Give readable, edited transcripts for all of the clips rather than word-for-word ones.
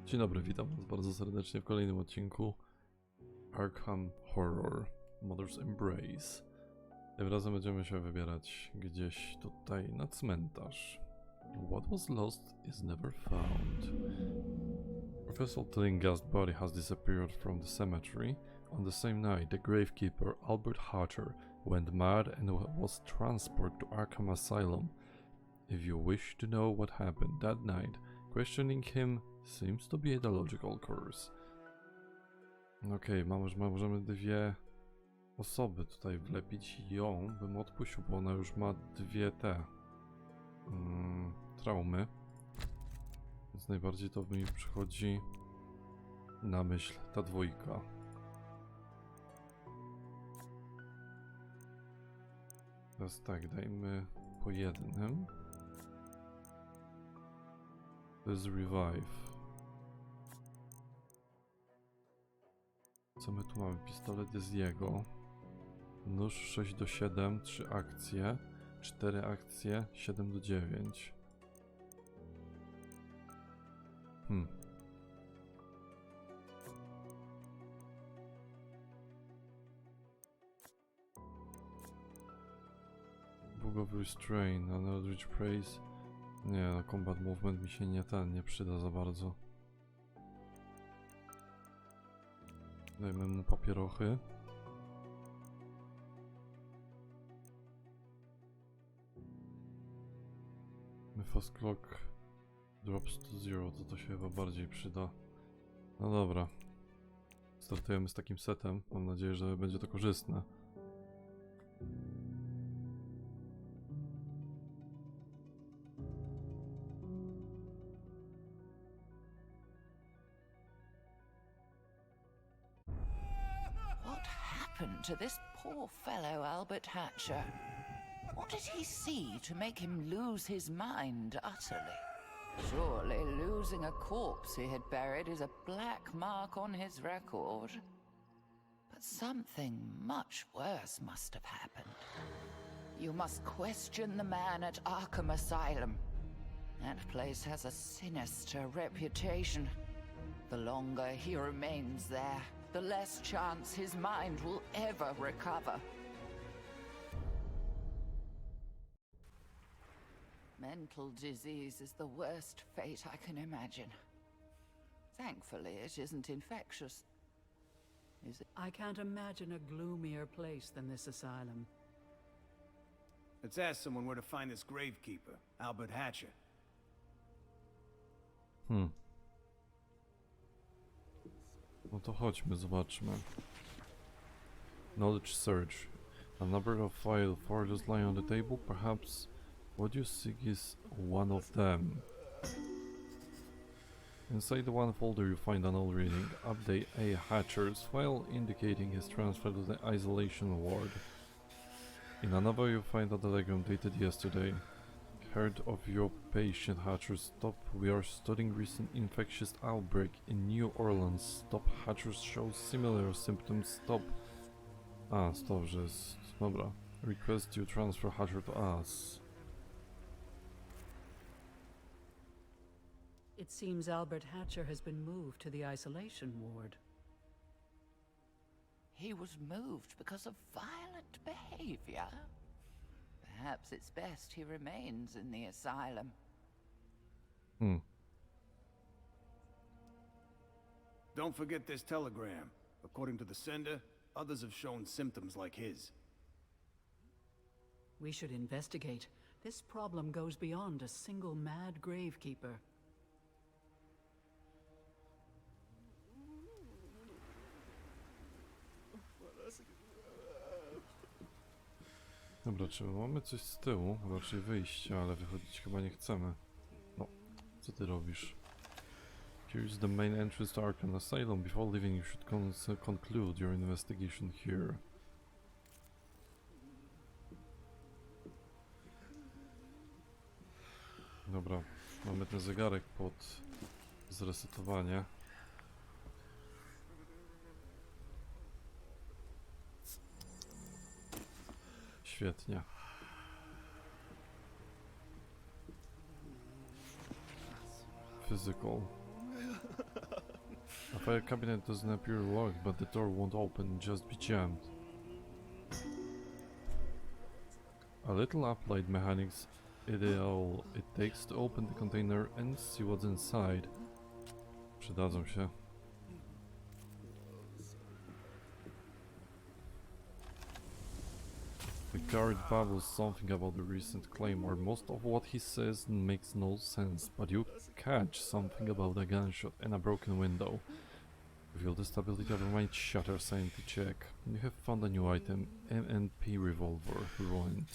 Dzień dobry, witam was bardzo serdecznie w kolejnym odcinku Arkham Horror Mother's Embrace. Tym razem będziemy się wybierać gdzieś tutaj na cmentarz. What was lost is never found. Professor Tillinghast's body has disappeared from the cemetery. On the same night, the gravekeeper, Albert Hatcher, went mad and was transported to Arkham Asylum. If you wish to know what happened that night, questioning him seems to be the logical course. Okej, możemy dwie osoby tutaj wlepić. Ją bym odpuścił, bo ona już ma dwie te traumy. Więc najbardziej to mi przychodzi na myśl ta dwójka. Teraz tak, dajmy po jednym. To jest revive. Co my tu mamy? Pistolet jest jego. Nóż 6 do 7, 3 akcje. 4 akcje, 7 do 9. Book of Restraint, Another Praise. Nie, no, combat movement mi się nie przyda za bardzo. Dajmy mu papierochy. Fast clock drops to zero, to się chyba bardziej przyda. No dobra. Startujemy z takim setem. Mam nadzieję, że będzie to korzystne. To this poor fellow Albert Hatcher. What did he see to make him lose his mind utterly? Surely losing a corpse he had buried is a black mark on his record. But something much worse must have happened. You must question the man at Arkham Asylum. That place has a sinister reputation. The longer he remains there, the less chance his mind will ever recover. Mental disease is the worst fate I can imagine. Thankfully, it isn't infectious. Is it? I can't imagine a gloomier place than this asylum. Let's ask someone where to find this gravekeeper, Albert Hatcher. No to chodźmy, zobaczmy. Knowledge search. A number of file folders lie on the table. Perhaps what you seek is one of them. Inside the one folder you find an old reading. Update A. Hatcher's file indicating his transfer to the isolation ward. In another you find a telegram dated yesterday. Heard of your patient, Hatcher. Stop. We are studying recent infectious outbreak in New Orleans. Stop. Hatcher shows similar symptoms. Stop. Stop, że jest... Dobra. Request you transfer Hatcher to us. It seems Albert Hatcher has been moved to the isolation ward. He was moved because of violent behavior. Perhaps it's best he remains in the asylum. Don't forget this telegram. According to the sender, others have shown symptoms like his. We should investigate. This problem goes beyond a single mad gravekeeper. Dobra, czy mamy coś z tyłu? Raczej wyjście, ale wychodzić chyba nie chcemy. No, co ty robisz? Here is the main entrance to Arkham Asylum. Before leaving you should conclude your investigation here. Dobra, mamy ten zegarek pod zresetowanie. Świetnie. Physical. A file cabinet doesn't appear locked, but the door won't open, just be jammed. A little applied mechanics all it takes to open the container and see what's inside. Przydadzą się. The guard babbles something about the recent claim, or most of what he says makes no sense, but you catch something about a gunshot and a broken window. Reveal the stability of a mind shutter sanity check. You have found a new item, MNP revolver, ruined.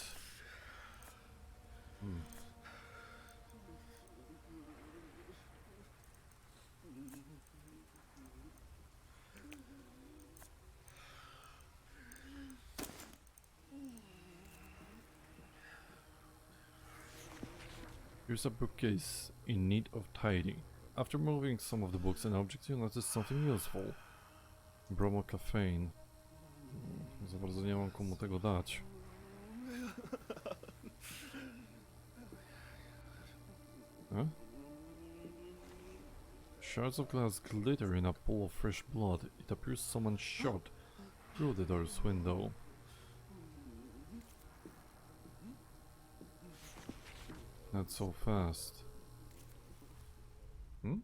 Here's a bookcase in need of tidying. After moving some of the books and objects, you notice something useful. Bromocaffeine. Za bardzo nie mam komu tego dać. Huh? Shards of glass glitter in a pool of fresh blood. It appears someone shot through the door's window. Not so fast.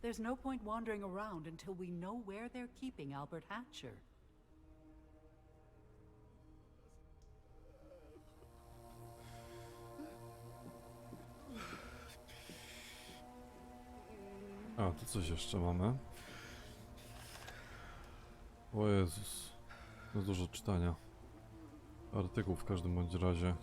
There's no point wandering around until we know where they're keeping Albert Hatcher. A, tu coś jeszcze mamy. O Jezus. To dużo czytania. Artykuł w każdym bądź razie.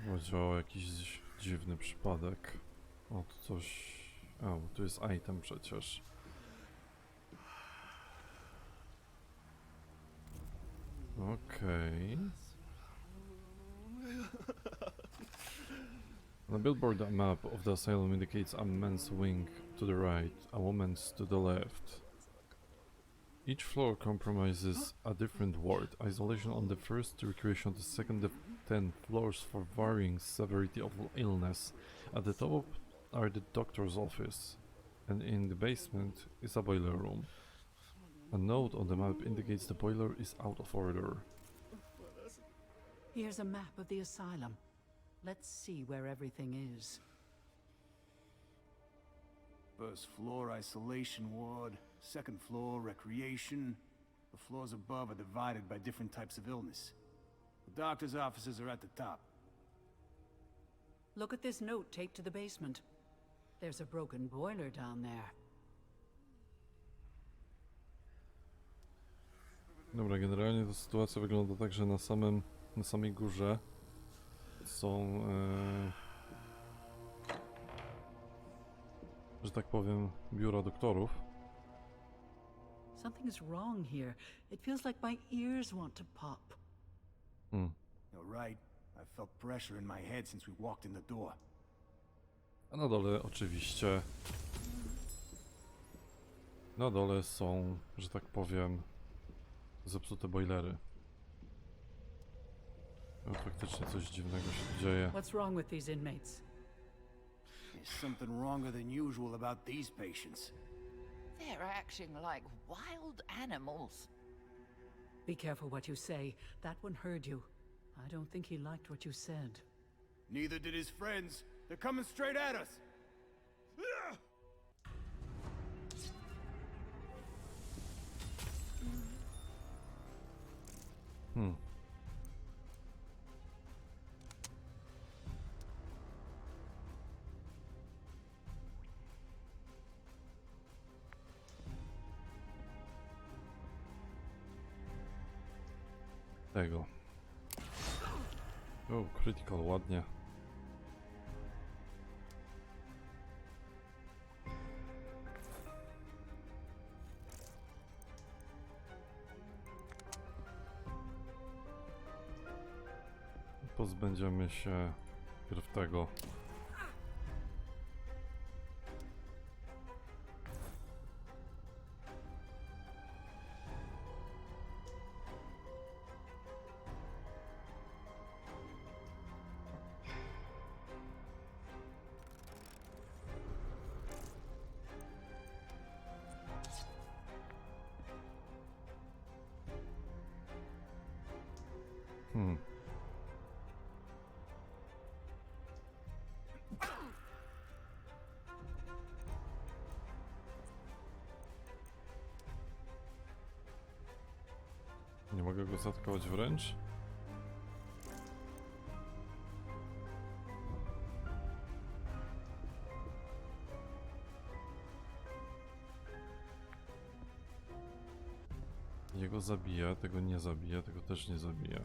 Chodzi o jakiś dziwny przypadek. O, tu coś... O, tu jest item przecież. Okay. On the billboard, a map of the asylum indicates a man's wing to the right, a woman's to the left. Each floor compromises a different ward. Isolation on the first, recreation on the second, the 10 floors for varying severity of illness. At the top are the doctor's office, and in the basement is a boiler room. A note on the map indicates the boiler is out of order. Here's a map of the asylum. Let's see where everything is. First floor, isolation ward. Second floor, recreation. The floors above are divided by different types of illness. The doctor's offices are at the top. Look at this note taped to the basement. There's a broken boiler down there. Dobra, generalnie ta sytuacja wygląda tak, że na samej górze są, że tak powiem, biura doktorów. Something's wrong here. It feels like my ears want to pop. You're right. I felt pressure in my head since we walked in the door. A na dole oczywiście, na dole są, że tak powiem, zepsute boilery. No, faktycznie coś dziwnego się tu dzieje. What's wrong with these inmates? There's something wronger than usual about these patients. They're acting like wild animals. Be careful what you say. That one heard you. I don't think he liked what you said. Neither did his friends. They're coming straight at us. Tego. O, critical, ładnie. Pozbędziemy się pierw tego. Hmm. Nie mogę go zaatakować wręcz? Jego zabija, tego nie zabija, tego też nie zabija.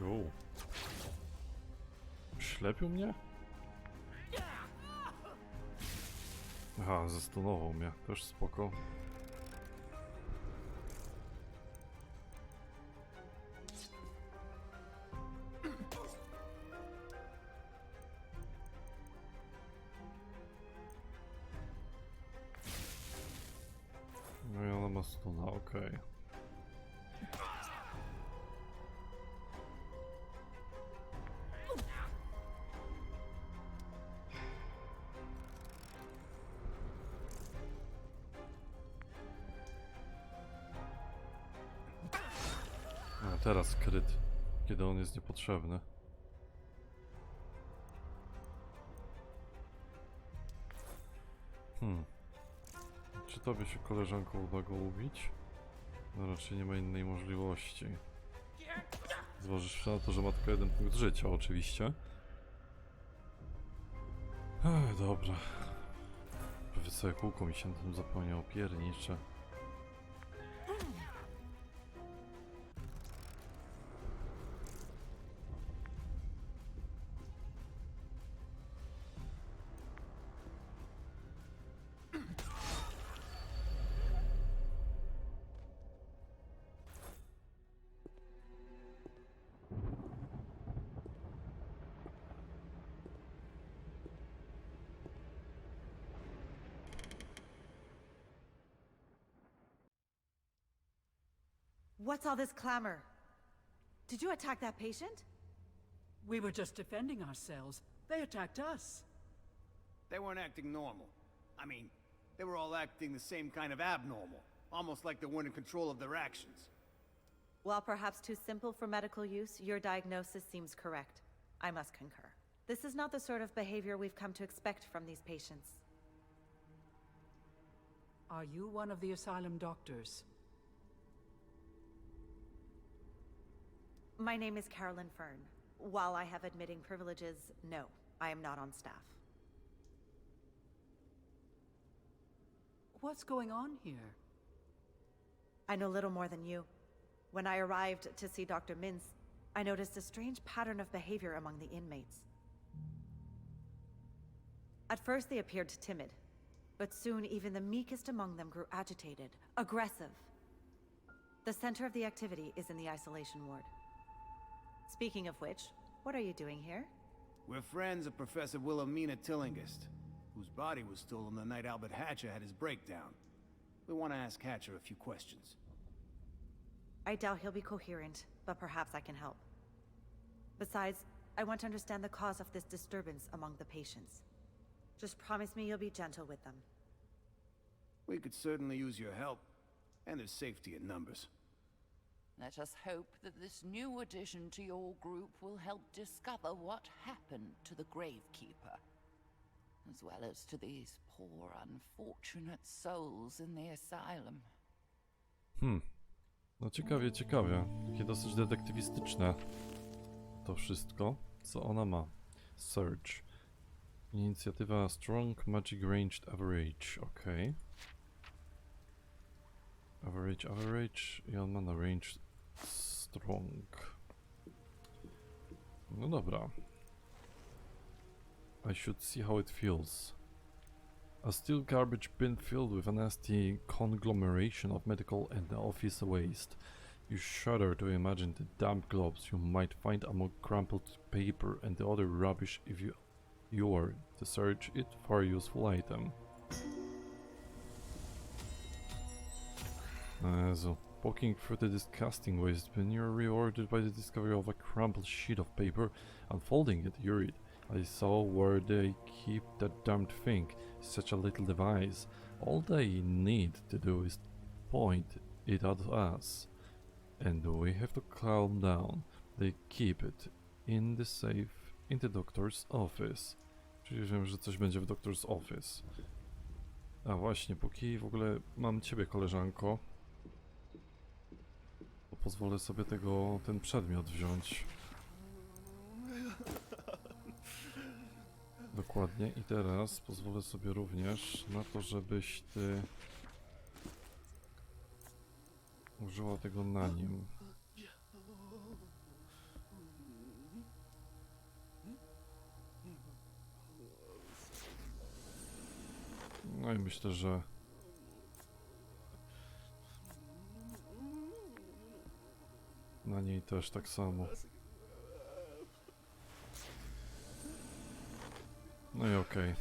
Uuu. Ślepił mnie? Aha, zastunował mnie, też spoko. No i ona ma stuna, okej. A teraz kryt, kiedy on jest niepotrzebny. Czy tobie się, koleżanko, uda go ubić? No raczej nie ma innej możliwości. Zważywszy na to, że ma tylko 1 punkt życia, oczywiście. Dobra. Prawie całe kółko mi się na tym zapomniało, piernicze. What's all this clamor? Did you attack that patient? We were just defending ourselves. They attacked us. They weren't acting normal. I mean, they were all acting the same kind of abnormal. Almost like they weren't in control of their actions. While perhaps too simple for medical use, your diagnosis seems correct. I must concur. This is not the sort of behavior we've come to expect from these patients. Are you one of the asylum doctors? My name is Carolyn Fern. While I have admitting privileges, no, I am not on staff. What's going on here? I know little more than you. When I arrived to see Dr. Mintz, I noticed a strange pattern of behavior among the inmates. At first they appeared timid, but soon even the meekest among them grew agitated, aggressive. The center of the activity is in the isolation ward. Speaking of which, what are you doing here? We're friends of Professor Wilhelmina Tillinghast, whose body was stolen the night Albert Hatcher had his breakdown. We want to ask Hatcher a few questions. I doubt he'll be coherent, but perhaps I can help. Besides, I want to understand the cause of this disturbance among the patients. Just promise me you'll be gentle with them. We could certainly use your help, and there's safety in numbers. Let us hope that this new addition to your group will help discover what happened to the Gravekeeper, as well as to these poor, unfortunate souls in the asylum. No ciekawie, ciekawie. Takie dosyć detektywistyczne to wszystko, co ona ma. Search. Inicjatywa Strong Magic Ranged Average, ok. Average i on ma na range Strong. No dobra. I should see how it feels. A steel garbage bin filled with a nasty conglomeration of medical and office waste. You shudder to imagine the damp globs you might find among crumpled paper and the other rubbish if you were to search it for a useful item. Jezu, Walking through the disgusting waste bin, you're rewarded by the discovery of a crumpled sheet of paper. Unfolding it, you read, I saw where they keep that damned thing. Such a little device. All they need to do is point it at us. And we have to calm down. They keep it in the safe in the doctor's office. Czyli wiem, że coś będzie w doctor's office. A właśnie, póki w ogóle mam ciebie, koleżanko, to pozwolę sobie ten przedmiot wziąć. Dokładnie. I teraz pozwolę sobie również na to, żebyś ty użyła tego na nim. No i myślę, że na niej też tak samo. No i okej.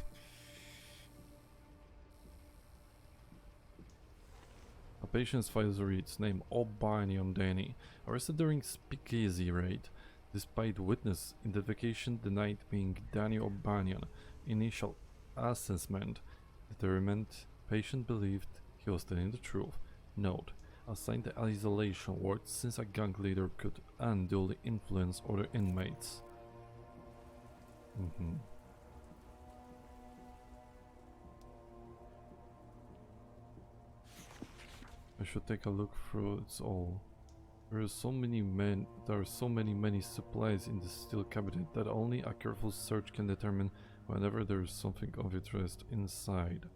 A patient's files reads, name O'Banion Danny, arrested during speakeasy raid. Despite witness identification denied being Danny O'Banion, initial assessment determined patient believed he was telling the truth. Note, assigned the isolation ward since a gang leader could unduly influence other inmates. I should take a look through it all. There are so many supplies in the steel cabinet that only a careful search can determine whenever there is something of interest inside.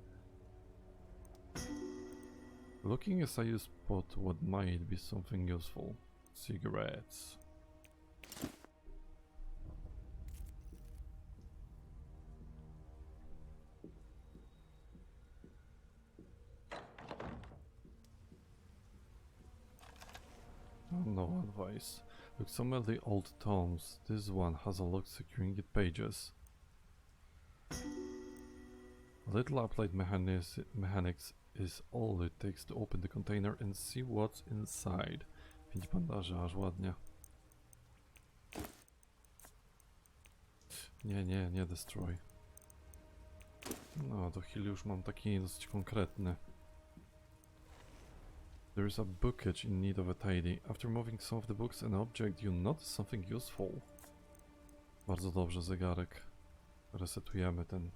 Looking as I spot what might be something useful. Cigarettes. No advice. Look some at the old tomes. This one has a lock securing its pages. A little applied mechanics is all it takes to open the container and see what's inside. 5 bandaży, aż ładnie. Nie destroy. No, to heal już mam taki dosyć konkretny. There is a bookcage in need of a tidy. After moving some of the books and object, you notice something useful. Bardzo dobrze, zegarek. Resetujemy ten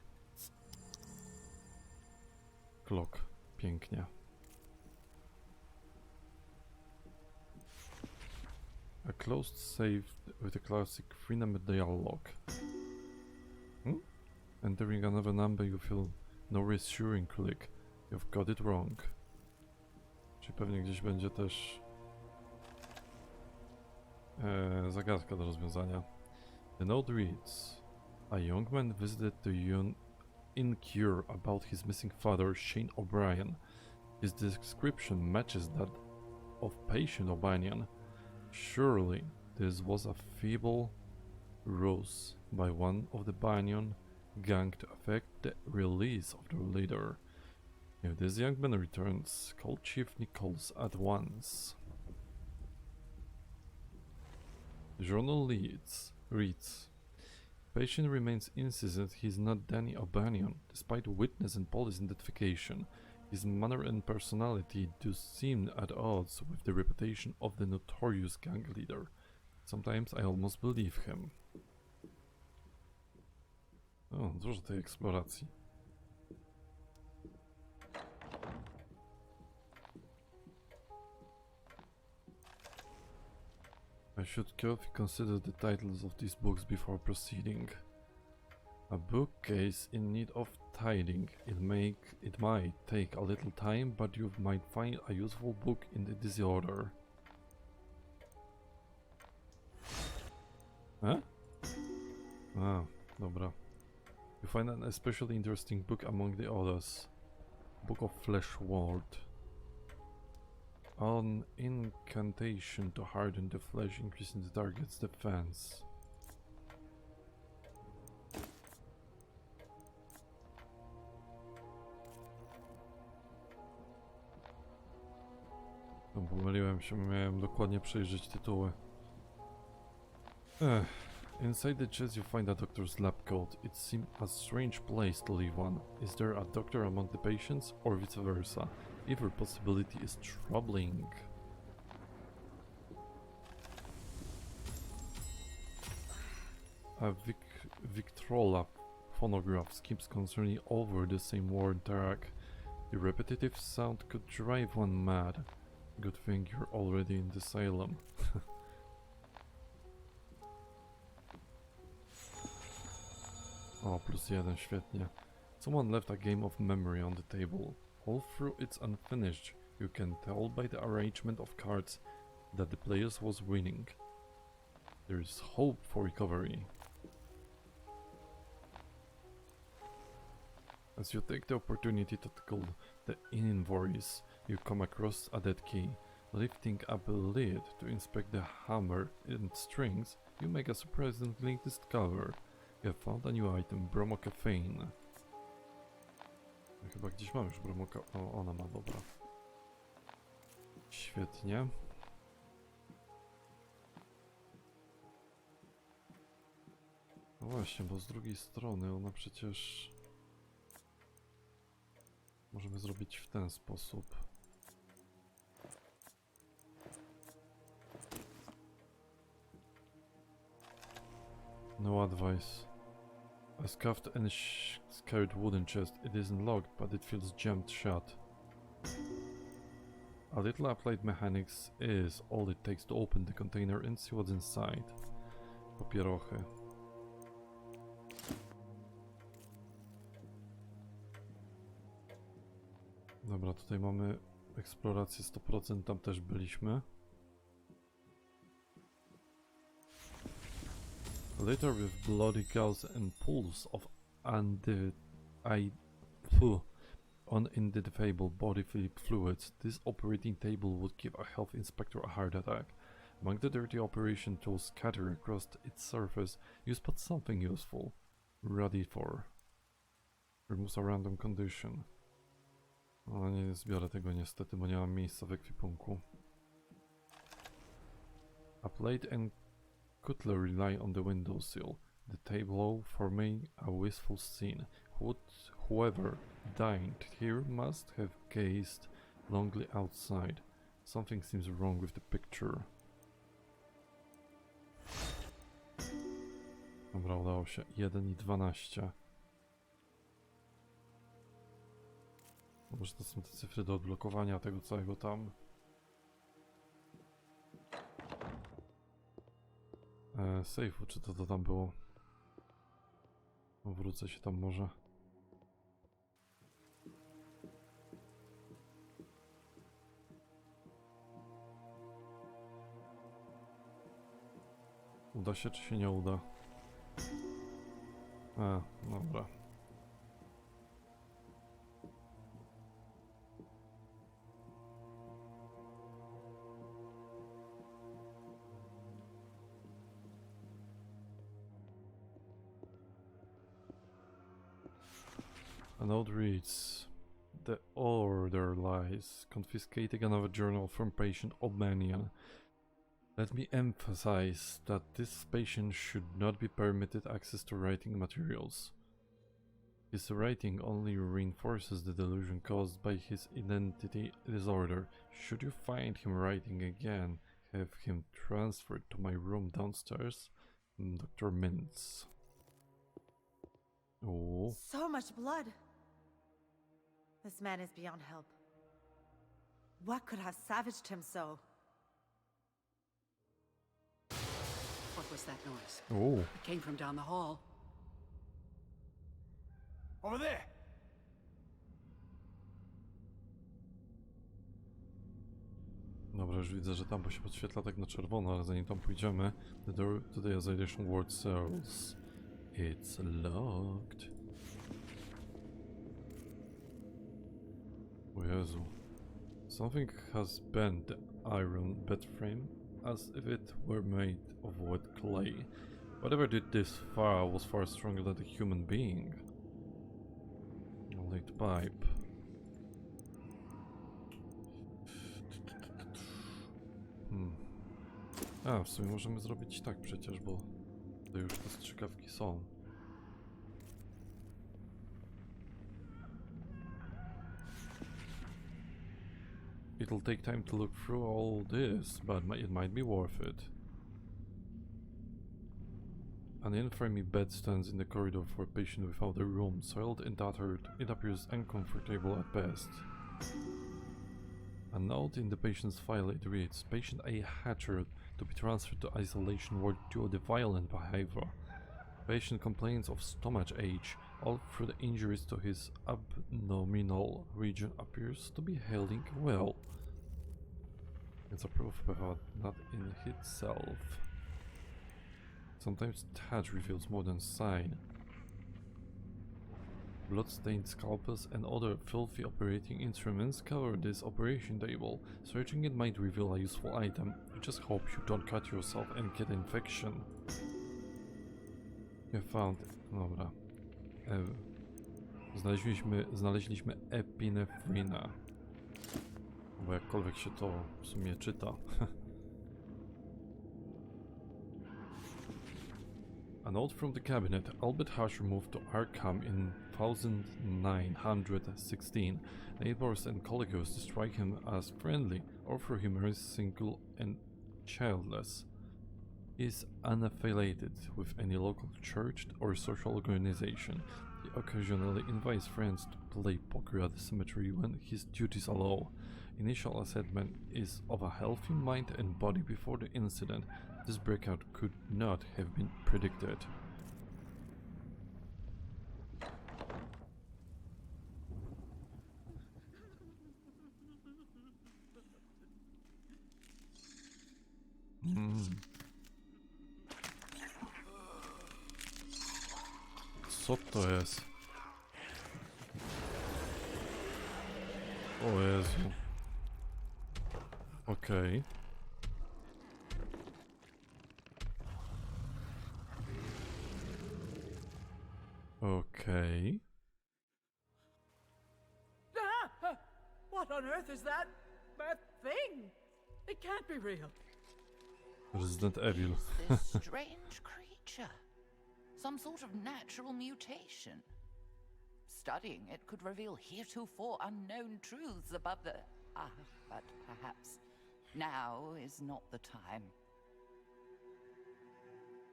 clock. Pięknie. A closed safe with a classic freedom-dial lock. Entering another number, you feel no reassuring click. You've got it wrong. Czyli pewnie gdzieś będzie też zagadka do rozwiązania. The note reads: a young man visited the inn cure about his missing father, Shane O'Brien. His description matches that of patient O'Banion. Surely this was a feeble ruse by one of the Banion gang to affect the release of their leader. If this young man returns, call Chief Nichols at once. The journal reads, patient remains insistent he is not Danny O'Banion, despite witness and police identification. His manner and personality do seem at odds with the reputation of the notorious gang leader. Sometimes I almost believe him. O, dużo tej eksploracji. I should carefully consider the titles of these books before proceeding. A bookcase in need of tidying. It might take a little time, but you might find a useful book in the disorder. Huh? Ah, dobra. You find an especially interesting book among the others. Book of Flesh Ward. An incantation to harden the flesh, increasing the target's defense. Przepraszam, pomyliłem się, miałem dokładnie przejrzeć tytuły. Inside the chest you find a doctor's lab coat. It seems a strange place to leave one. Is there a doctor among the patients, or vice versa? Either possibility is troubling. A Victrola phonograph skips concerning over the same worn track. The repetitive sound could drive one mad. Good thing you're already in the asylum. O, +1, świetnie. Someone left a game of memory on the table. All through it's unfinished. You can tell by the arrangement of cards that the player was winning. There is hope for recovery. As you take the opportunity to tackle the invoice, you come across a dead key. Lifting up a lid to inspect the hammer and strings, you make a surprisingly discover. You have found a new item, bromocaffeine. Chyba gdzieś mam już O, ona ma, dobra. Świetnie. No właśnie, bo z drugiej strony ona przecież... Możemy zrobić w ten sposób. No advice. A scuffed and scarred wooden chest. It isn't locked, but it feels jammed shut. A little applied mechanics is all it takes to open the container and see what's inside. Papierochy. Dobra, tutaj mamy eksplorację 100%, tam też byliśmy. Later with bloody gauze and pools of unidentifiable body fluids, this operating table would give a health inspector a heart attack. Among the dirty operation tools scattered across its surface, you spot something useful. Ready for. Removes a random condition. O, nie zbiorę tego niestety, bo nie mam miejsca w ekwipunku. A plate and cutlery lie on the windowsill, the table forming a wistful scene. Whoever dined here must have gazed longly outside. Something seems wrong with the picture. Dobra, udało się. 1 i 12. Może to są te cyfry do odblokowania tego całego tam. Sejfu, czy to tam było? Wrócę się tam może. Uda się, czy się nie uda? Dobra. A note reads, the order lies confiscating another journal from patient Obmanian. Let me emphasize that this patient should not be permitted access to writing materials. His writing only reinforces the delusion caused by his identity disorder. Should you find him writing again, have him transferred to my room downstairs. Dr. Mintz. Oh. So much blood. This man is beyond help. What could have savaged him so? What was that noise? Oh. It came from down the hall. Over there! Dobra, już widzę, że tam, bo się podświetla tak na czerwono, ale zanim tam pójdziemy, the door to the isolation ward cells. It's locked. O Jezu. Something has bent the iron bed frame as if it were made of wet clay. Whatever did this was far stronger than a human being. Lead pipe. A, w sumie możemy zrobić tak przecież, bo to już te strzykawki są. It'll take time to look through all this, but it might be worth it. An infirmary bed stands in the corridor for a patient without a room. Soiled and tattered, it appears uncomfortable at best. A note in the patient's file, it reads, Patient A. Hatcher to be transferred to isolation ward due to the violent behavior. Patient complains of stomach ache. All through the injuries to his abdominal region appears to be healing well. It's a proof, but not in itself. Sometimes touch reveals more than sign. Blood-stained scalpels and other filthy operating instruments cover this operation table. Searching it might reveal a useful item. You just hope you don't cut yourself and get infection. You found... Dobra. Znaleźliśmy epinefrina. Bo jakkolwiek się to w sumie czyta. A note from the cabinet. Albert Hasher moved to Arkham in 1916. Neighbors and colleagues describe him as friendly, although humorous, single and childless. He is unaffiliated with any local church or social organization. He occasionally invites friends to play poker at the cemetery when his duties allow. Initial assessment is of a healthy mind and body before the incident. This breakout could not have been predicted. Co to jest? O Jezu. Okej. Okay. What on earth is that thing? It can't be real. Resident Evil. This strange creature. Some sort of natural mutation. Studying it could reveal heretofore unknown truths about the... but perhaps now is not the time.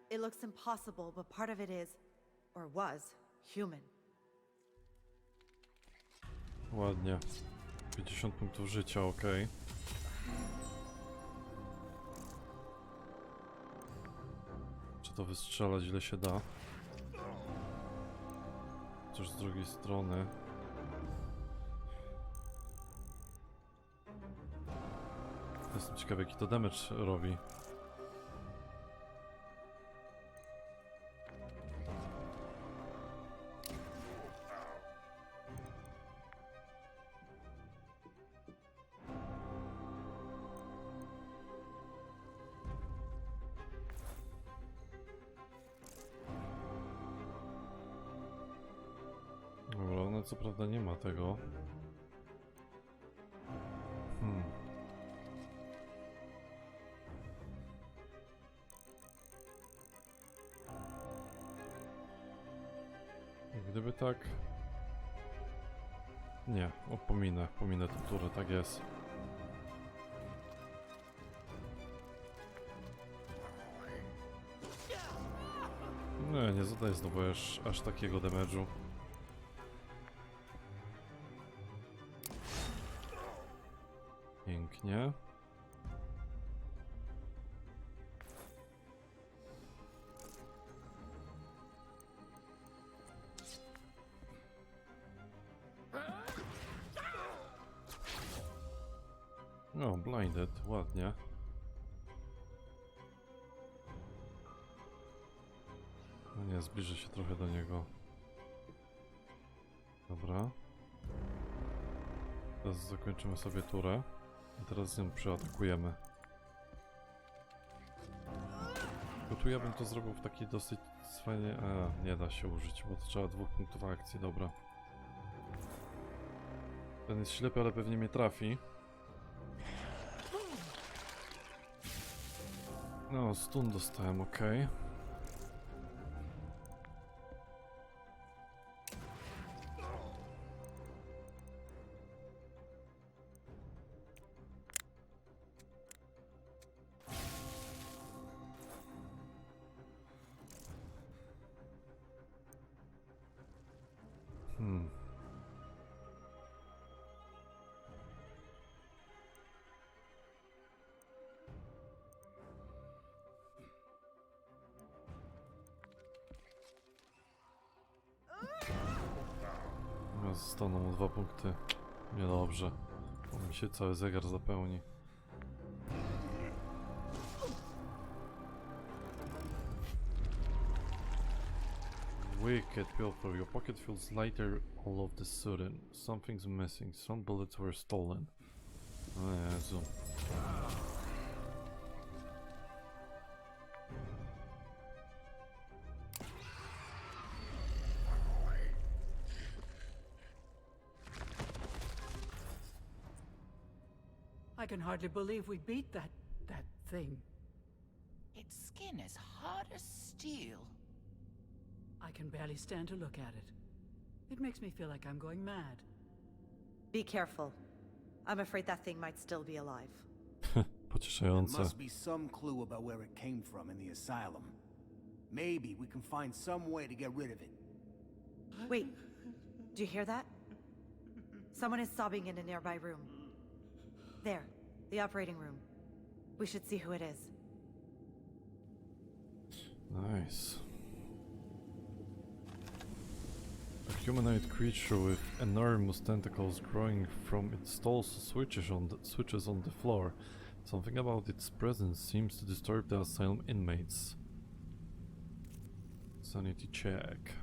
It looks impossible, but part of it is, or was, human. Ładnie. 50 punktów życia, okej. Czy to wystrzelać ile się da? Coś z drugiej strony. Jestem ciekawy, jaki to damage robi. Dobra, ona co prawda nie ma tego. Gdyby tak... Nie, pominę tę turę, tak jest. Nie zadaję znowu aż takiego damage'u. Pięknie. No, blinded, ładnie. No nie, zbliżę się trochę do niego. Dobra. Teraz zakończymy sobie turę. I teraz z nią przyatakujemy. Bo tu ja bym to zrobił w taki dosyć fajnie... nie da się użyć, bo to trzeba 2 punktów akcji, dobra. Ten jest ślepy, ale pewnie mnie trafi. No, stun dostałem, okej. Zostaną mu 2 punkty. Niedobrze. Bo mi się cały zegar zapełni. Wicked pilfer. Your pocket feels lighter all of the sudden. Something's missing. Some bullets were stolen. O Jezu. I can hardly believe we beat that thing. Its skin as hard as steel. I can barely stand to look at it. It makes me feel like I'm going mad. Be careful. I'm afraid that thing might still be alive. There Pocieszające. must be some clue about where it came from in the asylum. Maybe we can find some way to get rid of it. Wait, do you hear that? Someone is sobbing in a nearby room. There, the operating room. We should see who it is. Nice. A humanoid creature with enormous tentacles growing from its torso switches on the floor. Something about its presence seems to disturb the asylum inmates. Sanity check.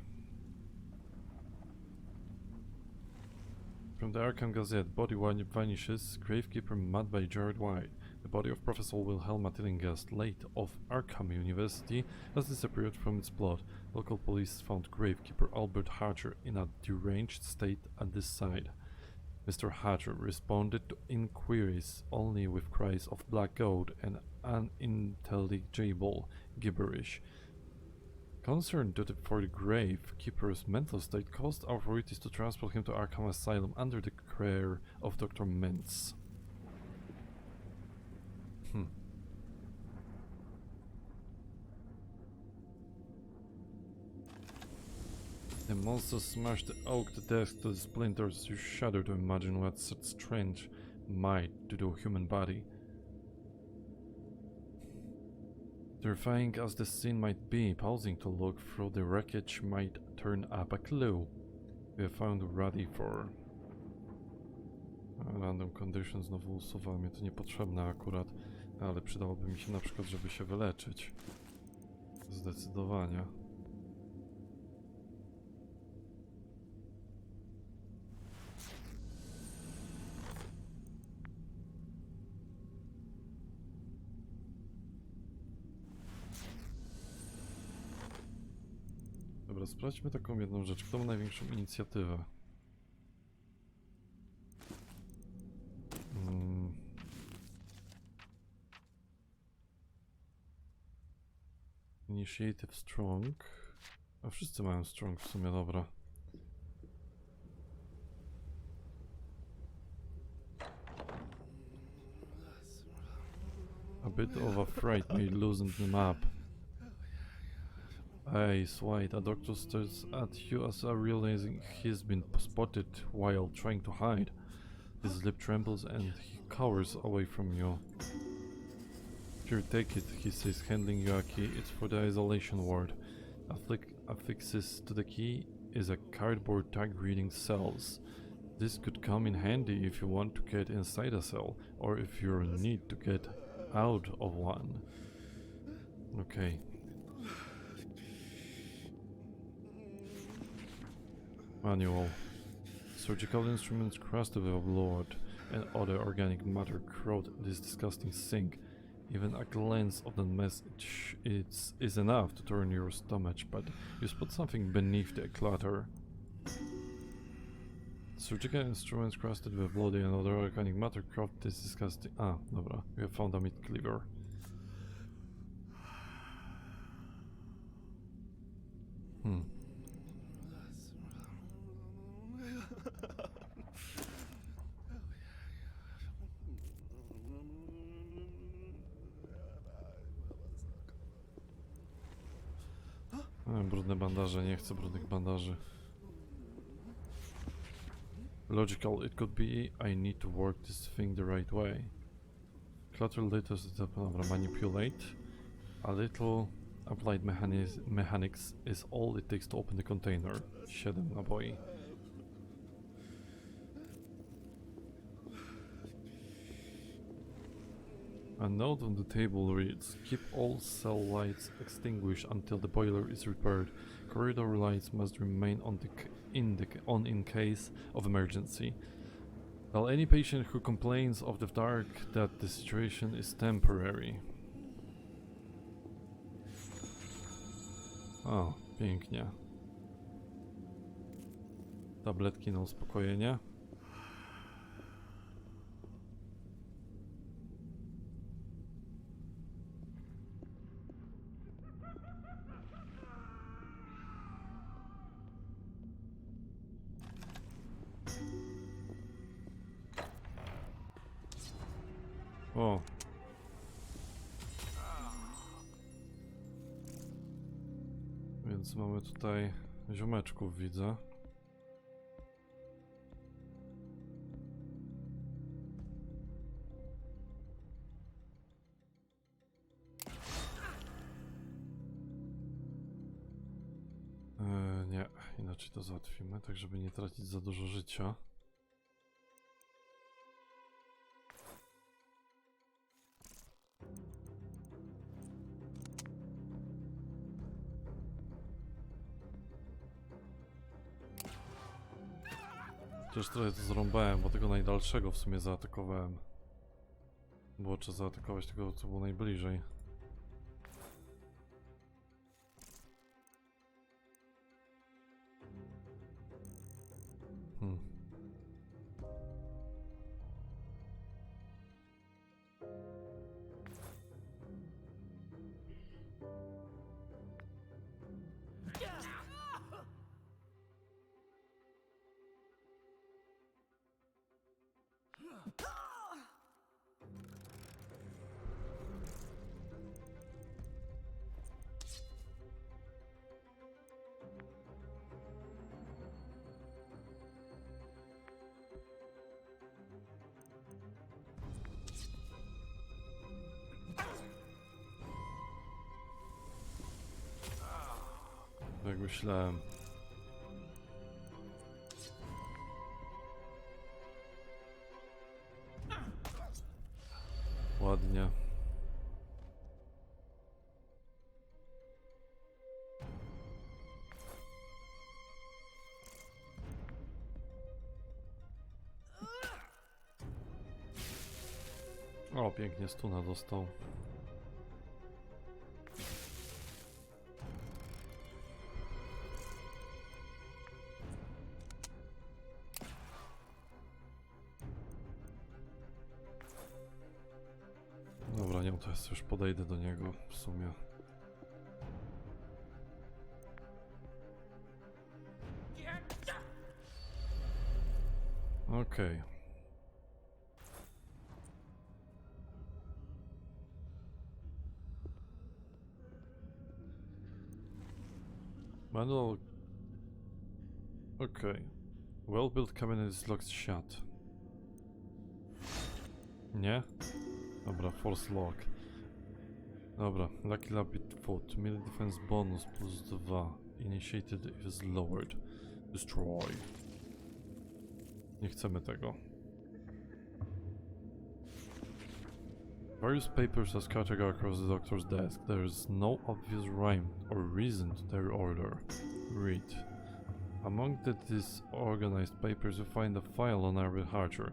From the Arkham Gazette, body vanishes, gravekeeper mad by Jared White. The body of Professor Wilhelma Tillinghast, late of Arkham University, has disappeared from its plot. Local police found gravekeeper Albert Hatcher in a deranged state at the site. Mr. Hatcher responded to inquiries only with cries of black gold and unintelligible gibberish. Concern for the gravekeeper's mental state caused authorities to transport him to Arkham Asylum under the care of Dr. Mintz. The monster smashed the oak desk to splinters. You shudder to imagine what such strange might do to a human body. Terrifying as the scene might be, pausing to look through the wreckage might turn up a clue. We have found ready for random conditions. Znowu usuwa mnie to niepotrzebne akurat, ale przydałoby mi się na przykład, żeby się wyleczyć. Zdecydowanie. Dobra, sprawdźmy taką jedną rzecz. Kto ma największą inicjatywę? Initiative Strong. A wszyscy mają Strong w sumie, dobra. A bit of a fright may loosen the map. Hey, White, a doctor stares at you as realizing he's been spotted while trying to hide. His lip trembles and he cowers away from you. Here, take it, he says, handing you a key. It's for the isolation ward. Affixes to the key is a cardboard tag reading cells. This could come in handy if you want to get inside a cell, or if you need to get out of one. Okay. Manual. Surgical instruments crusted with blood and other organic matter crowd this disgusting sink. Even a glance of the message is enough to turn your stomach, but you spot something beneath the clutter. Surgical instruments crusted with blood and other organic matter crowd this disgusting... Ah, dobra. We have found a meat cleaver. Hmm. Brudne bandaże, nie chcę brudnych bandaży. Logical, it could be I need to work this thing the right way. Clutter little, dobra, manipulate. A little applied mechanics is all it takes to open the container. 7 naboi. A note on the table reads, keep all cell lights extinguished until the boiler is repaired. Corridor lights must remain on in case of emergency. Tell any patient who complains of the dark that the situation is temporary. O, pięknie. Tabletki na uspokojenie. O. Więc mamy tutaj ziomeczków, widzę. Nie, inaczej to załatwimy, tak żeby nie tracić za dużo życia. Też trochę to zrąbałem, bo tego najdalszego w sumie zaatakowałem. Było trzeba zaatakować tego, co było najbliżej. Jak myślałem. Ładnie. O, pięknie stuna dostał. Dobra, nie, to jest już podejdę do niego w sumie. Okej. Manual. Okay. Well-built cabinet is locked shut. Nie? Dobra, force lock. Dobra, lucky rabbit foot. Melee defense bonus plus 2. Initiated is lowered. Destroy. Nie chcemy tego. Various papers are scattered across the doctor's desk. There is no obvious rhyme or reason to their order. Read. Among the disorganized papers you find a file on Albert Harcher.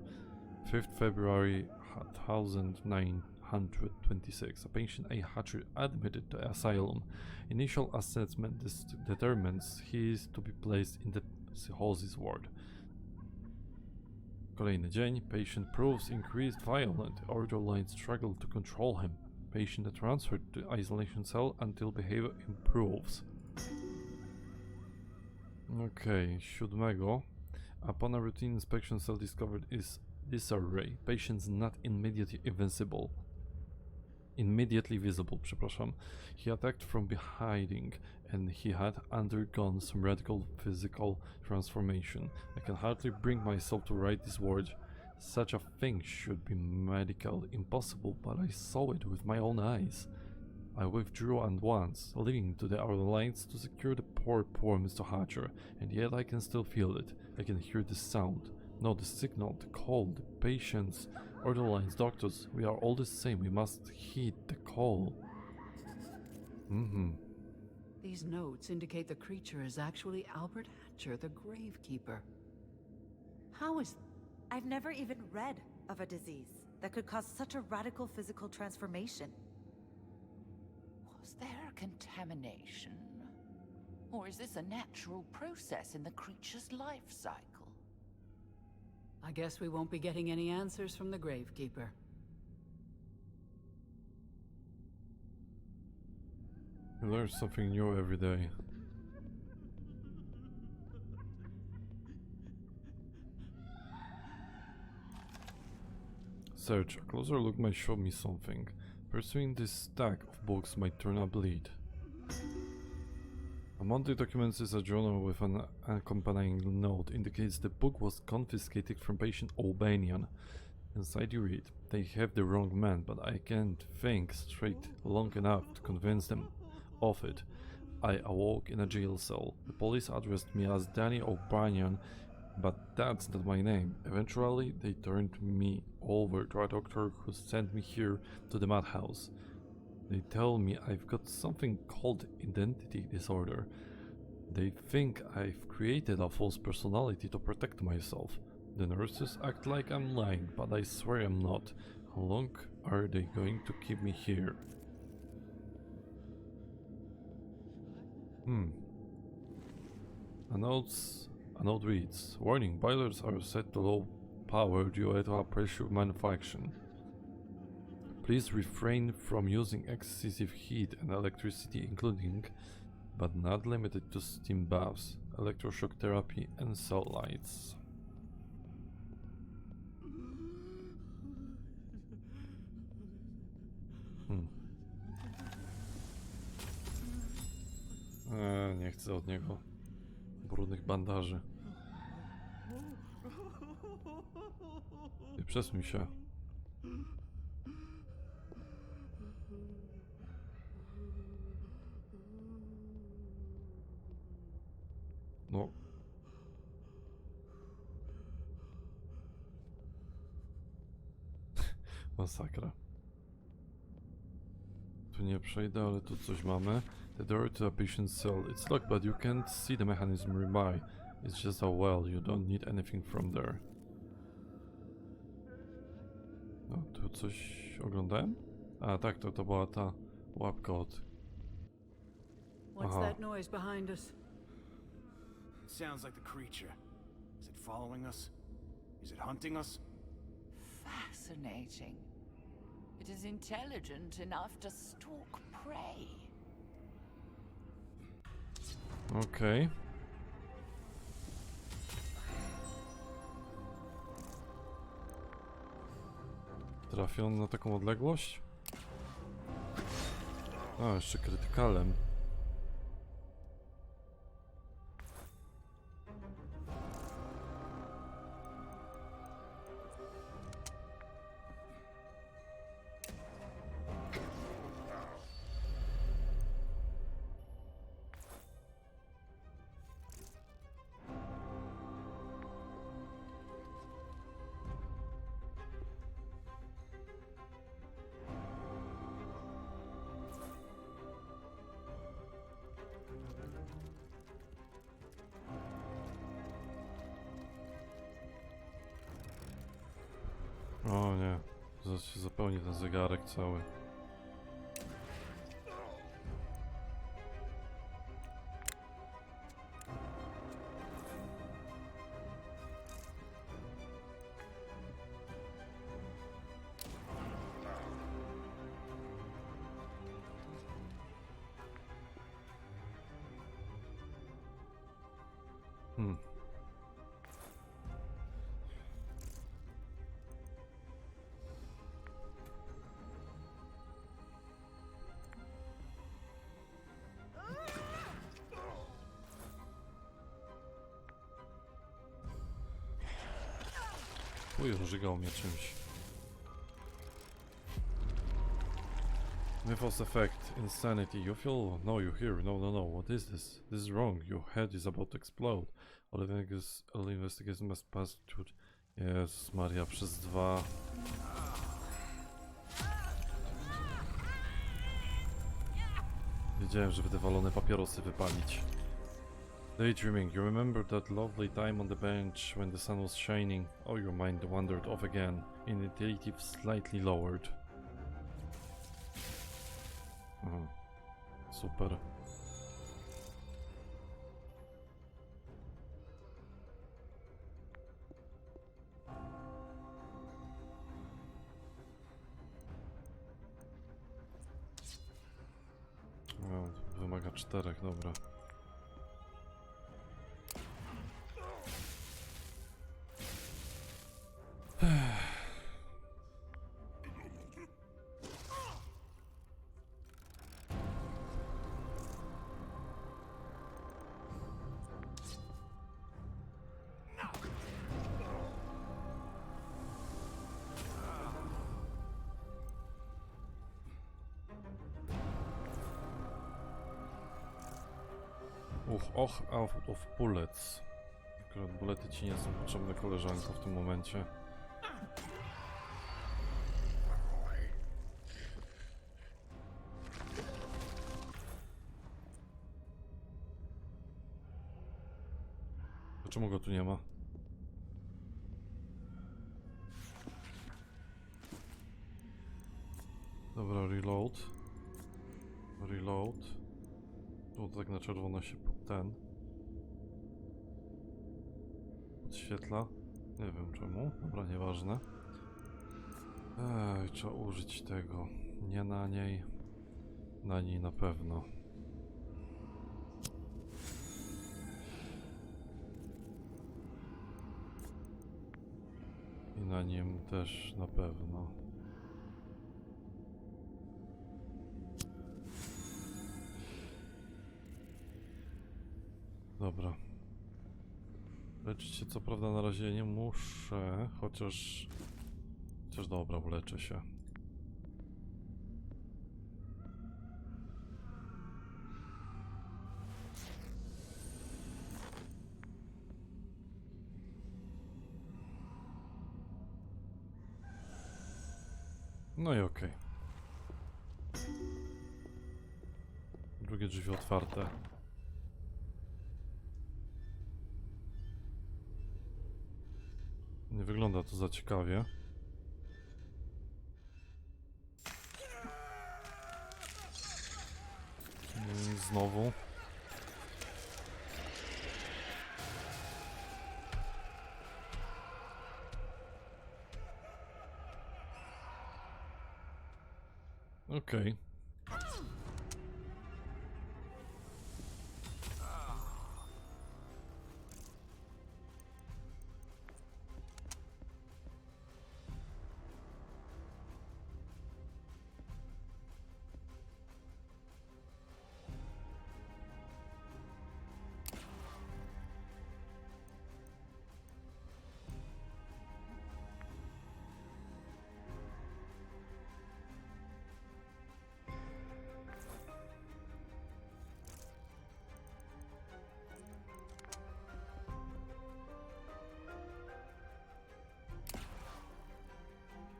5th February 1926. A patient A. Hatcher admitted to asylum. Initial assessment determines he is to be placed in the psychosis ward. Kolejny dzień. Patient proves increased violent. Order lines struggle to control him. Patient transferred to isolation cell until behavior improves. Okej, 7. Upon a routine inspection, cell discovered is disarray. Patients not immediately visible, przepraszam. He attacked from behind and he had undergone some radical physical transformation. I can hardly bring myself to write this word. Such a thing should be medically impossible, but I saw it with my own eyes. I withdrew at once, leaving to the outer lines to secure the poor Mr. Hatcher, and yet I can still feel it. I can hear the sound. No, the signal, the call, the patients, or the lines, doctors, we are all the same, we must heed the call. These notes indicate the creature is actually Albert Hatcher, the gravekeeper. How is... I've never even read of a disease that could cause such a radical physical transformation. Was there a contamination? Or is this a natural process in the creature's life cycle? I guess we won't be getting any answers from the gravekeeper. You learn something new every day. Search. A closer look might show me something. Pursuing this stack of books might turn up lead. Among the documents is a journal with an accompanying note. Indicates the book was confiscated from patient Albanian. Inside you read, they have the wrong man, but I can't think straight long enough to convince them of it. I awoke in a jail cell. The police addressed me as Danny O'Brien, but that's not my name. Eventually, they turned me over to a doctor who sent me here to the madhouse. They tell me I've got something called identity disorder. They think I've created a false personality to protect myself. The nurses act like I'm lying, but I swear I'm not. How long are they going to keep me here? A note reads, warning, boilers are set to low power due to a pressure manufacturing. Please refrain from using excessive heat and electricity, including, but not limited to, steam baths, electroshock therapy, and cell lights. Nie chcę od niego brudnych bandaży. Przesuń się. No. Masakra. Tu nie przejdę, ale tu coś mamy. The door to a patient's cell. It's locked, but you can't see the mechanism nearby. It's just a well. You don't need anything from there. No, tu coś oglądałem? A, tak, to była ta łapka od... What's that noise behind us? It sounds like the creature. Is it following us? Is it hunting us? Fascinating. It is intelligent enough to stalk prey. Okej. Trafiony na taką odległość? A, jeszcze krytykalem. O nie, zaraz się zapełni ten zegarek cały. Uj, rozżygał mnie czymś. Mythos effect, insanity. You feel, no, you hear, no, no, no, what is this? This is wrong, your head is about to explode. All investigators must pass through... Jezus Maria, przez 2. Wiedziałem, żeby te walone papierosy wypalić. Daydreaming, you remember that lovely time on the bench when the sun was shining? Oh, your mind wandered off again. Initiative slightly lowered. Super. No, wymaga 4, dobra. Out of bullets. Akurat bulety ci nie są potrzebne, koleżanko, w tym momencie. Dlaczego go tu nie ma? Dobra, reload. Reload. Tu tak na czerwono się podświetla. Nie wiem czemu. Dobra, nieważne. Trzeba użyć tego. Nie na niej. Na niej na pewno. I na nim też na pewno. Dobra. Leczyć się co prawda na razie nie muszę, chociaż dobra, uleczę się. No i okej. Drugie drzwi otwarte. Nie wygląda to za ciekawie. Znowu. Okej.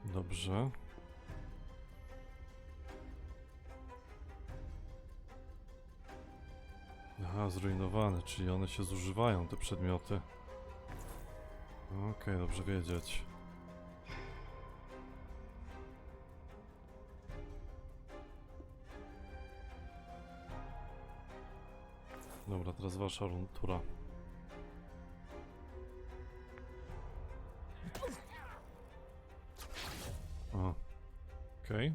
Dobrze. Aha, zrujnowane, czyli one się zużywają, te przedmioty. Okej, dobrze wiedzieć. Dobra, teraz wasza tura. Aha. Okej.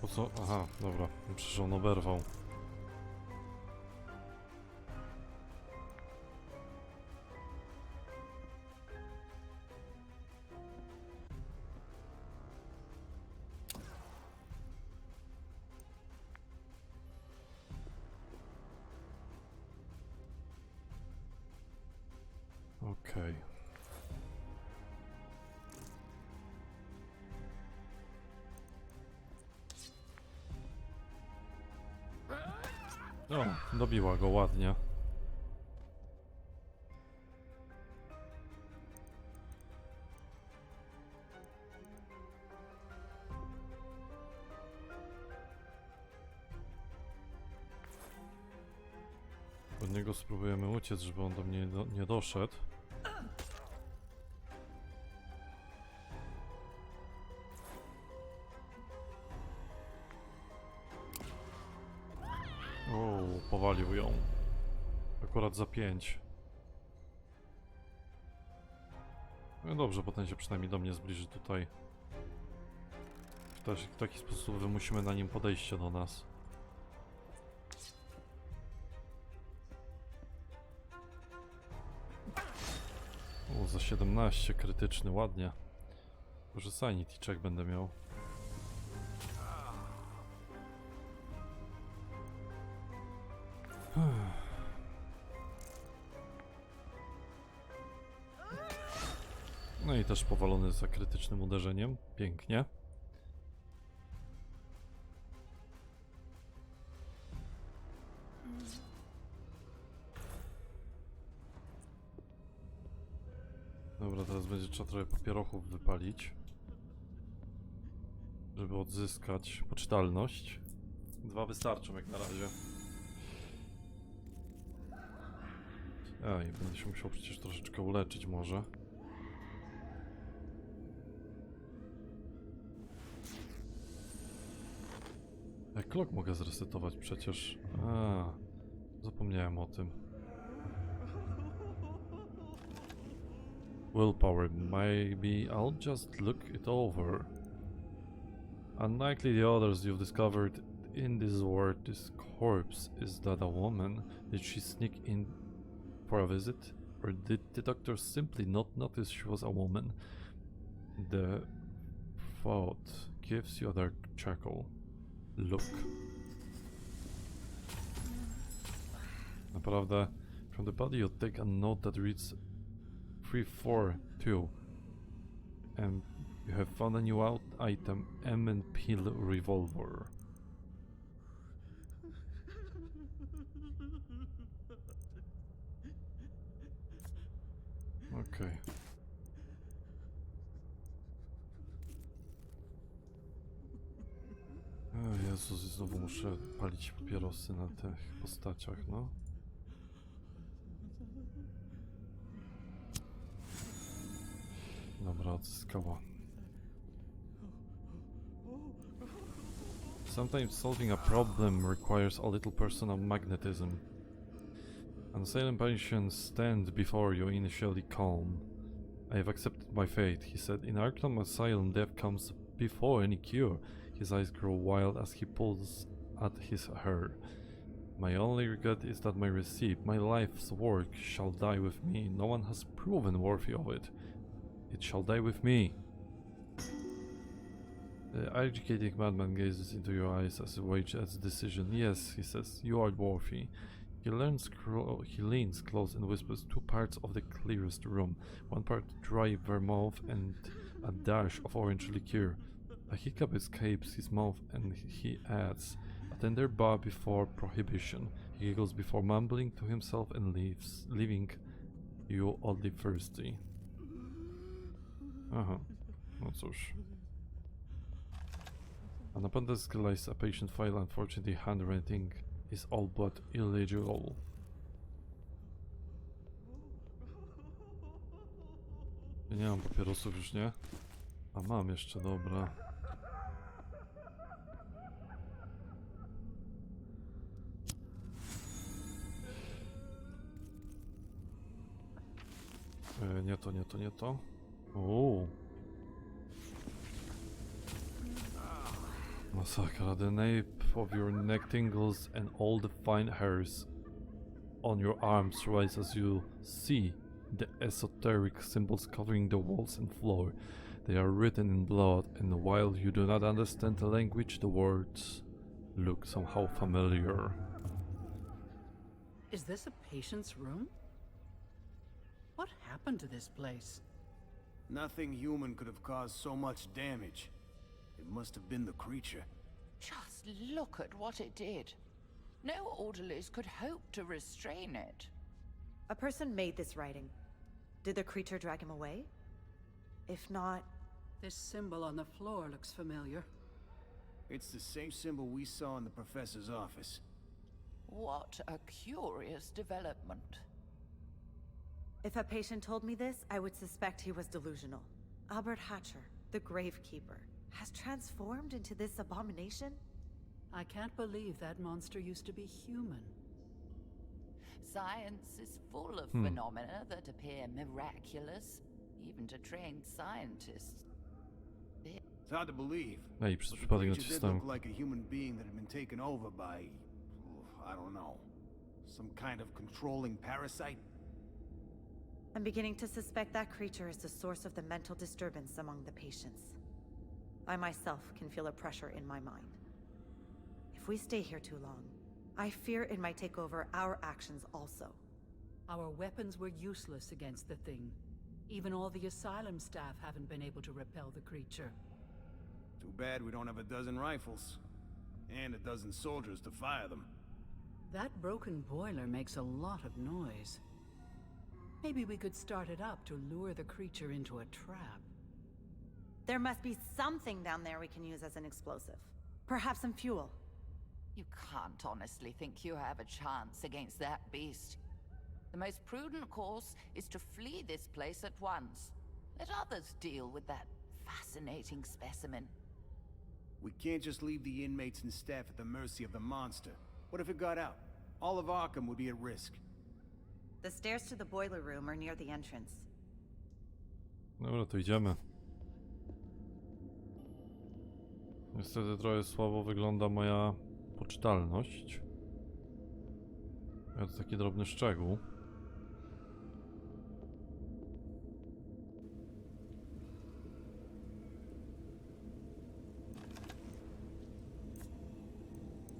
Po co? Aha, dobra. Przecież on oberwał. Okej. O, dobiła go ładnie. Od niego spróbujemy uciec, żeby on do mnie nie doszedł. O, powalił ją. Akurat za 5. No dobrze, potem się przynajmniej do mnie zbliży tutaj. W taki sposób wymusimy na nim podejście do nas. O, za 17 krytyczny, ładnie. Może sanity check będę miał. No i też powalony za krytycznym uderzeniem. Pięknie. Dobra, teraz będzie trzeba trochę papierochów wypalić, żeby odzyskać poczytalność. 2 wystarczą jak na razie. Ej, będę się musiał przecież troszeczkę uleczyć może. Jak klok mogę zresetować przecież? Zapomniałem o tym. Willpower, maybe I'll just look it over. Unlikely the others you've discovered in this world, this corpse, is that a woman? Did she sneak in for a visit? Or did the doctor simply not notice she was a woman? The thought gives you a dark chuckle. Look. Naprawdę, from the body you take a note that reads 342 and you have found a new item, M&P revolver. Okej. O Jezus, znowu muszę palić papierosy na tych postaciach, no. Dobra, odzyskała. Sometimes solving a problem requires a little personal magnetism. An asylum patient stands before you initially calm. I have accepted my fate, he said. In Arkham Asylum, death comes before any cure. His eyes grow wild as he pulls at his hair. My only regret is that my receipt, my life's work, shall die with me. No one has proven worthy of it. It shall die with me. The educated madman gazes into your eyes as he waits a decision. Yes, he says, you are worthy. He leans close and whispers 2 parts of the clearest room. 1 part dry vermouth and a dash of orange liqueur. A hiccup escapes his mouth and he adds, a tender bow before prohibition. He giggles before mumbling to himself and leaves, leaving you oddly thirsty. Aha, no cóż. On upon desk lies a patient file. Unfortunately, handwriting is all but illegible. Ja nie mam papierosów już, nie? A mam jeszcze, dobra. Nie to, nie to, nie to. Uuu. Masakra, the nape of your neck tingles and all the fine hairs on your arms rise as you see the esoteric symbols covering the walls and floor. They are written in blood, and while you do not understand the language, the words look somehow familiar. Is this a patient's room? What happened to this place? Nothing human could have caused so much damage. It must have been the creature. Just look at what it did. No orderlies could hope to restrain it. A person made this writing. Did the creature drag him away? If not... This symbol on the floor looks familiar. It's the same symbol we saw in the professor's office. What a curious development. If a patient told me this, I would suspect he was delusional. Albert Hatcher, the gravekeeper, has transformed into this abomination? I can't believe that monster used to be human. Science is full of phenomena that appear miraculous, even to trained scientists. It's hard to believe. Ej, przez But the przypadek creature did nacisnąłem. look like a human being that had been taken over by... I don't know. Some kind of controlling parasite? I'm beginning to suspect that creature is the source of the mental disturbance among the patients. I myself can feel a pressure in my mind. If we stay here too long, I fear it might take over our actions also. Our weapons were useless against the thing. Even all the asylum staff haven't been able to repel the creature. Too bad we don't have a dozen rifles. And a dozen soldiers to fire them. That broken boiler makes a lot of noise. Maybe we could start it up to lure the creature into a trap. There must be something down there we can use as an explosive. Perhaps some fuel. You can't honestly think you have a chance against that beast. The most prudent course is to flee this place at once. Let others deal with that fascinating specimen. We can't just leave the inmates and staff at the mercy of the monster. What if it got out? All of Arkham would be at risk. The stairs to the boiler room are near the entrance. Dobra, to idziemy. Niestety trochę słabo wygląda moja poczytalność. To taki drobny szczegół.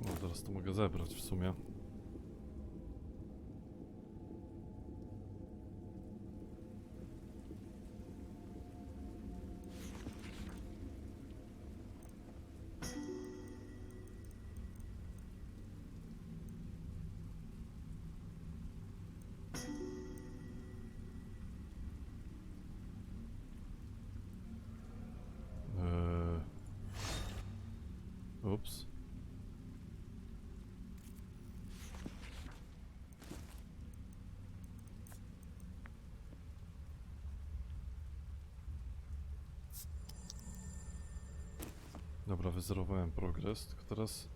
No teraz to mogę zebrać w sumie. Ups. Dobra, wyzerowałem progres, tylko teraz...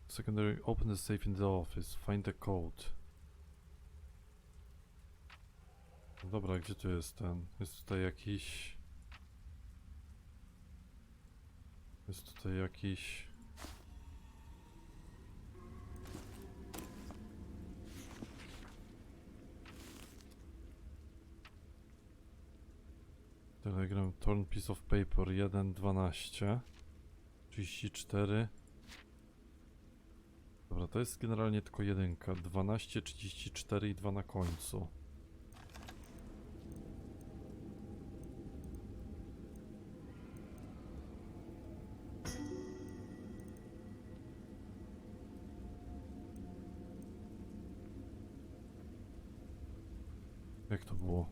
Secondary, open the safe in the office, find the code. Dobra, gdzie tu jest ten? Jest tutaj jakiś... Jest tutaj jakiś... Telegram, torn piece of paper, 1.12 34. Dobra, to jest generalnie tylko jedynka, 12, 34 i 2 na końcu. Jak to było?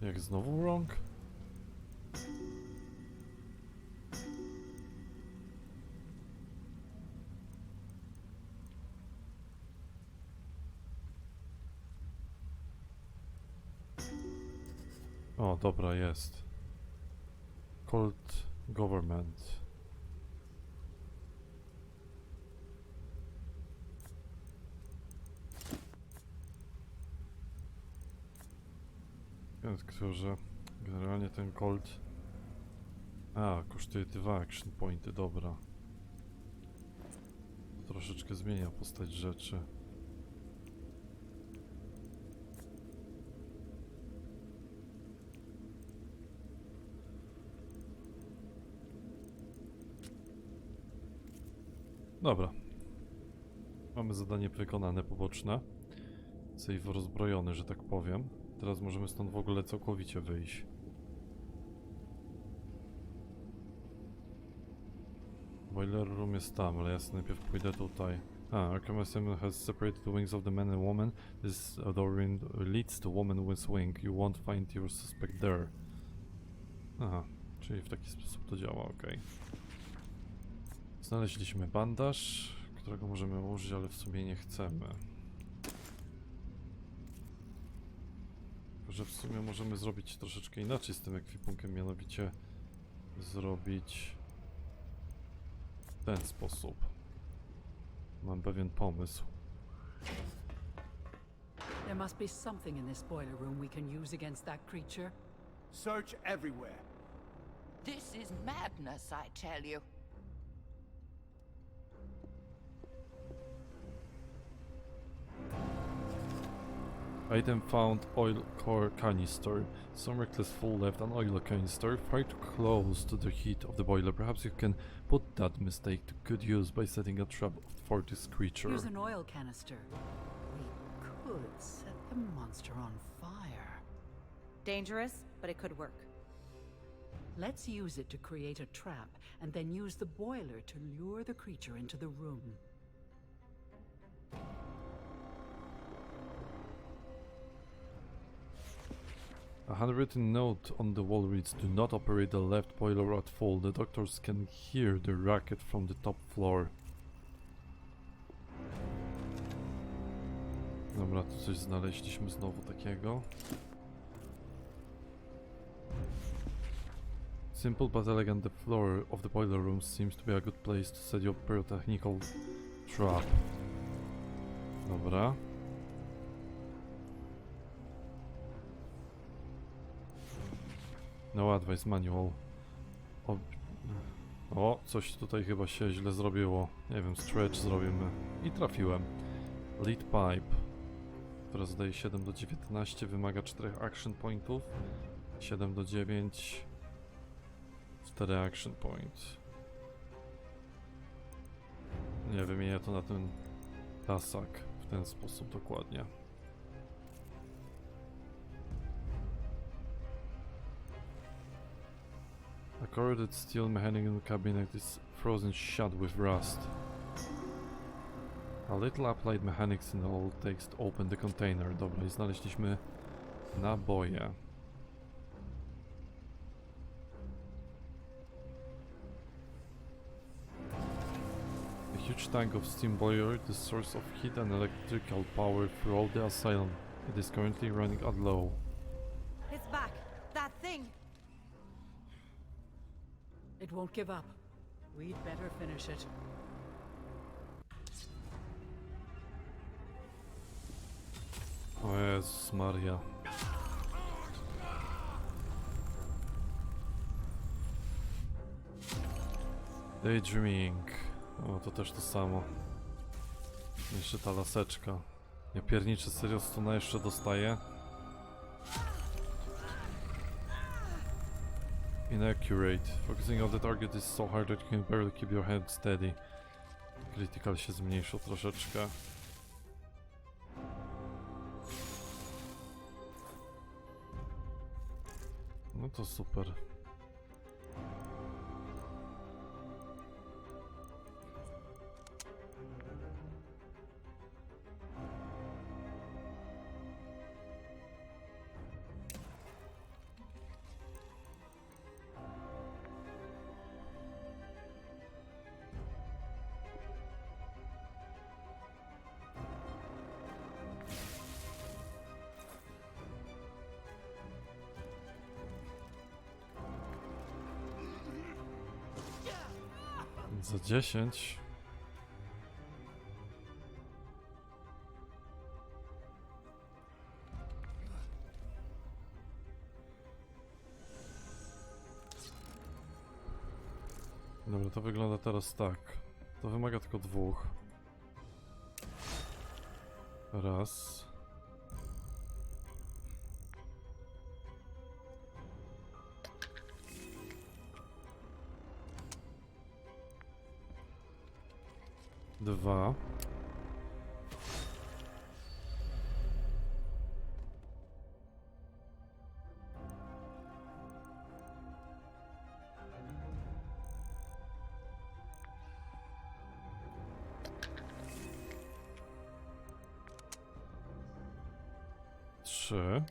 Jak znowu wrong? O, dobra, jest. Cult Government. tylko że generalnie ten Colt... A, kosztuje 2 action pointy, dobra. Troszeczkę zmienia postać rzeczy. Dobra. Mamy zadanie wykonane poboczne. Save rozbrojony, że tak powiem. Teraz możemy stąd w ogóle całkowicie wyjść. Boiler room jest tam, ale ja sobie najpierw pójdę tutaj. Arkham Asylum has separated the wings of the man and woman. This door leads to woman with wing. You won't find your suspect there. Aha, czyli w taki sposób to działa, ok. Znaleźliśmy bandaż, którego możemy użyć, ale w sumie nie chcemy. Tylko że w sumie możemy zrobić troszeczkę inaczej z tym ekwipunkiem, mianowicie zrobić w ten sposób. Mam pewien pomysł. There must be something in this boiler room we can use against that creature. Search everywhere. This is madness, I tell you. Item found, oil core canister. Some reckless fool left an oil canister far too close to the heat of the boiler. Perhaps you can put that mistake to good use by setting a trap for this creature. Use an oil canister. We could set the monster on fire. Dangerous, but it could work. Let's use it to create a trap, and then use the boiler to lure the creature into the room. A handwritten note on the wall reads, "Do not operate the left boiler at full. The doctors can hear the racket from the top floor." Dobra, tu coś znaleźliśmy znowu takiego. Simple but elegant, the floor of the boiler room seems to be a good place to set your pyrotechnical trap. Dobra. No advice manual. O, coś tutaj chyba się źle zrobiło. Nie wiem, stretch zrobimy. I trafiłem. Lead pipe. Teraz daje 7 do 19, wymaga 4 action pointów. 7 do 9. 4 action point. Nie, wymienię to na ten tasak w ten sposób dokładnie. A corroded steel mechanical cabinet is frozen shut with rust. A little applied mechanics in the old text open the container. Dobra, i znaleźliśmy naboje. A huge tank of steam boiler, the source of heat and electrical power throughout the asylum. It is currently running at low. It's back. That thing. It won't give up. We'd better finish it. O Jezus Maria. Daydreaming. O, to też to samo. Jeszcze ta laseczka. Ja pierniczę, serio stuna jeszcze dostaję. Inaccurate. Focusing on the target is so hard that you can barely keep your head steady. Critical się zmniejszył troszeczkę. No to super. Za 10. Dobra, to wygląda teraz tak. To wymaga tylko 2. Raz. Dwa. Trzy.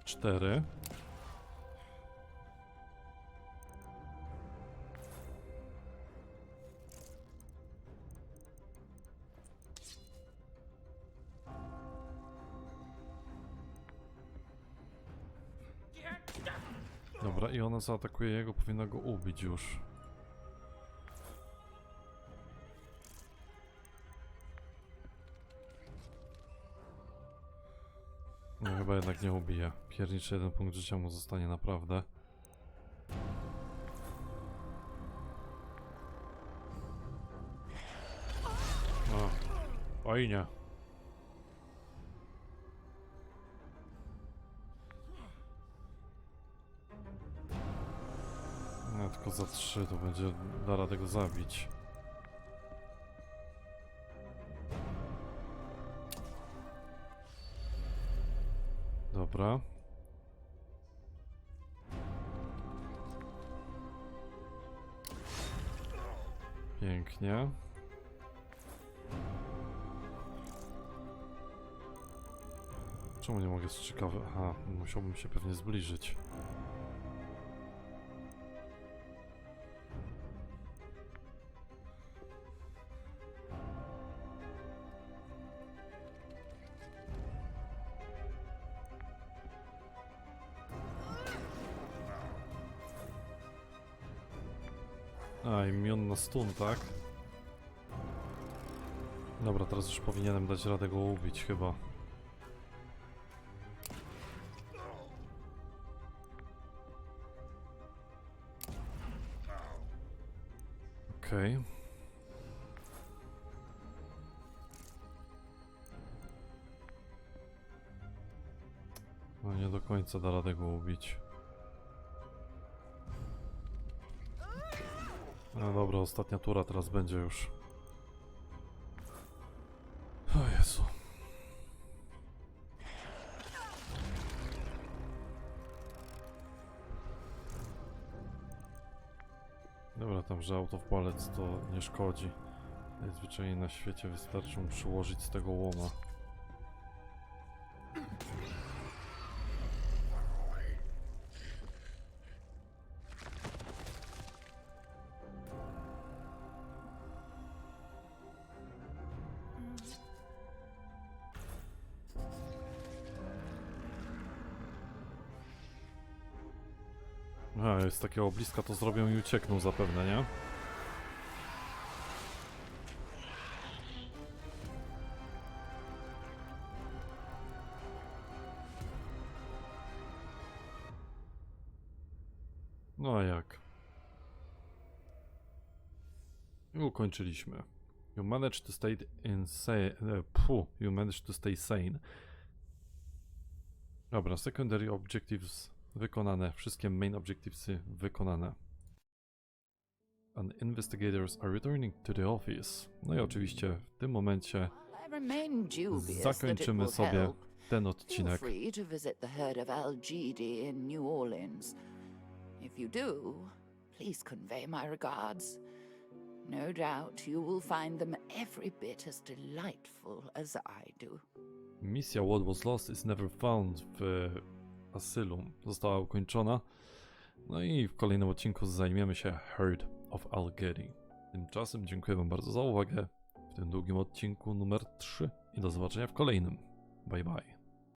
4. Dobra, i ona zaatakuje jego, powinna go ubić już. No chyba jednak nie ubije. Pierniczy 1 punkt życia mu zostanie naprawdę. O, fajnie. No tylko za 3 to będzie da radę go zabić. Dobra. Pięknie. Czemu nie mogę strzykawę? Aha, musiałbym się pewnie zbliżyć. A, imion na stun, tak? Dobra, teraz już powinienem dać radę go ubić chyba. Okej. No nie do końca da radę go ubić. No dobra, ostatnia tura teraz będzie już. O Jezu. Dobra, tam, że auto w palec to nie szkodzi. Najzwyczajniej na świecie wystarczy mu przyłożyć z tego łoma. A, jest takiego bliska, to zrobią i uciekną zapewne, nie? No a jak? I ukończyliśmy. You managed to stay insane. You managed to stay sane. Dobra, secondary objectives wykonane. Wszystkie main objectivesy wykonane. And investigators are returning to the office. No i oczywiście w tym momencie I remain dubious that it zakończymy will sobie help. ten Feel odcinek. free to visit the herd of Algidi in New Orleans. If you do, please convey my regards. No doubt you will find them every bit as delightful as I do. Misja What Was Lost is Never Found w Asylum została ukończona. No i w kolejnym odcinku zajmiemy się Herd of Algedi. Tymczasem dziękuję wam bardzo za uwagę w tym długim odcinku numer 3 i do zobaczenia w kolejnym. Bye bye.